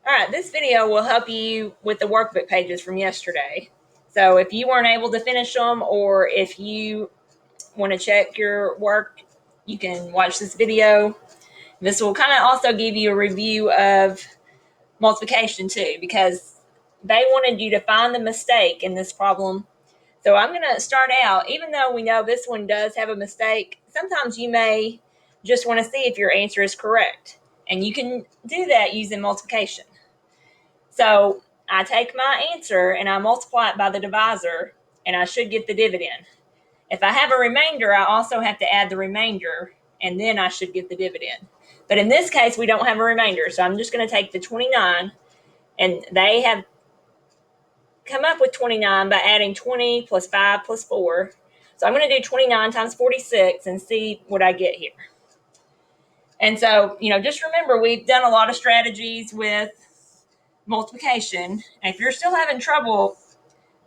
All right, this video will help you with the workbook pages from yesterday. So if you weren't able to finish them, or if you want to check your work, you can watch this video. This will kind of also give you a review of multiplication too, because they wanted you to find the mistake in this problem. So I'm going to start out, even though we know this one does have a mistake, sometimes you may just want to see if your answer is correct. And you can do that using multiplication. So I take my answer and I multiply it by the divisor, and I should get the dividend. If I have a remainder, I also have to add the remainder, and then I should get the dividend. But in this case, we don't have a remainder, so I'm just going to take the 29, and they have come up with 29 by adding 20 plus 5 plus 4. So I'm going to do 29 times 46 and see what I get here. And so, just remember, we've done a lot of strategies with multiplication. And if you're still having trouble,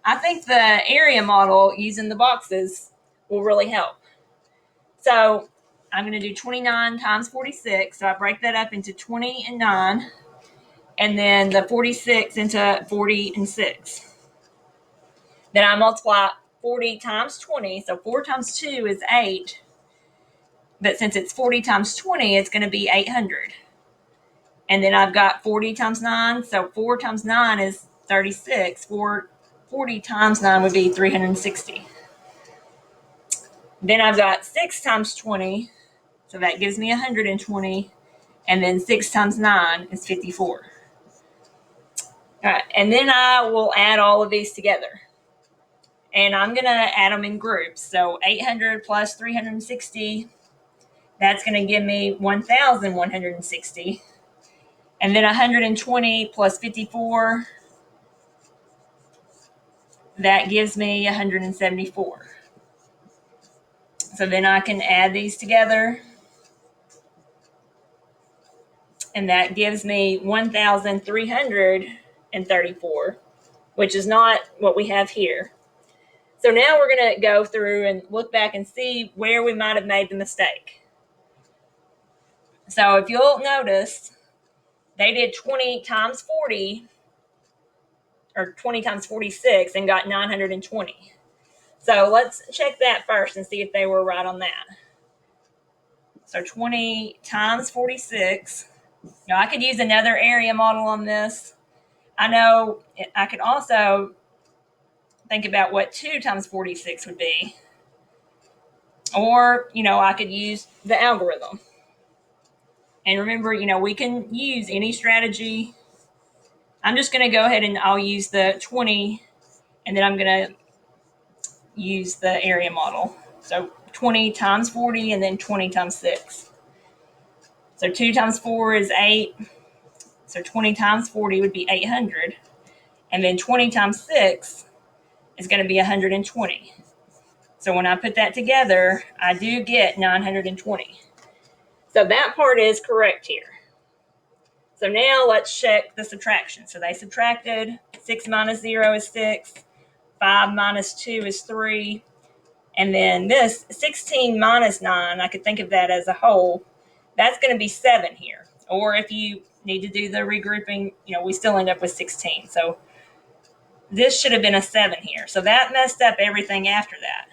I think the area model using the boxes will really help. So I'm going to do 29 times 46. So I break that up into 20 and 9, and then the 46 into 40 and 6. Then I multiply 40 times 20. So 4 times 2 is 8. But since it's 40 times 20, it's going to be 800. And then I've got 40 times 9. So 4 times 9 is 36. 40 times 9 would be 360. Then I've got 6 times 20. So that gives me 120. And then 6 times 9 is 54. All right, and then I will add all of these together. And I'm going to add them in groups. So 800 plus 360, that's going to give me 1,160. And then 120 plus 54, that gives me 174. So then I can add these together, and that gives me 1,334, which is not what we have here. So now we're going to go through and look back and see where we might have made the mistake. So if you'll notice, they did 20 times 40, or 20 times 46, and got 920. So let's check that first and see if they were right on that. So 20 times 46. Now I could use another area model on this. I know I could also think about what 2 times 46 would be. Or, I could use the algorithm. And remember, we can use any strategy. I'm just going to go ahead and I'll use the 20, and then I'm going to use the area model. So 20 times 40, and then 20 times 6. So 2 times 4 is 8. So 20 times 40 would be 800. And then 20 times 6 is going to be 120. So when I put that together, I do get 920. So that part is correct here. So now let's check the subtraction. So they subtracted. 6 minus 0 is 6. 5 minus 2 is 3. And then this 16 minus 9, I could think of that as a whole. That's going to be 7 here. Or if you need to do the regrouping, we still end up with 16. So this should have been a 7 here. So that messed up everything after that.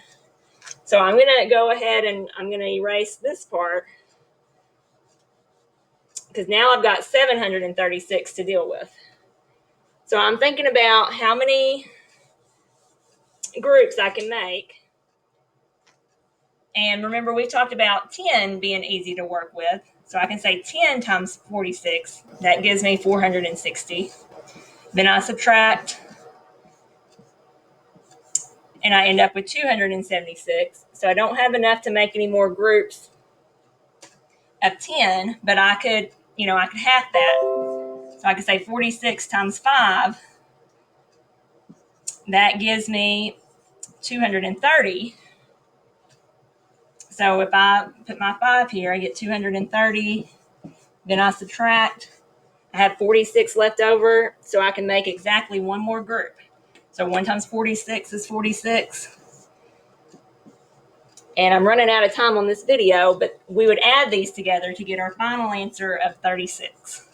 So I'm going to go ahead and I'm going to erase this part, because now I've got 736 to deal with. So I'm thinking about how many groups I can make. And remember, we talked about 10 being easy to work with. So I can say 10 times 46. That gives me 460. Then I subtract, and I end up with 276. So I don't have enough to make any more groups of 10, but I could half that. So I could say 46 times 5. That gives me 230. So if I put my 5 here, I get 230. Then I subtract. I have 46 left over, so I can make exactly one more group. So 1 times 46 is 46. And I'm running out of time on this video, but we would add these together to get our final answer of 36.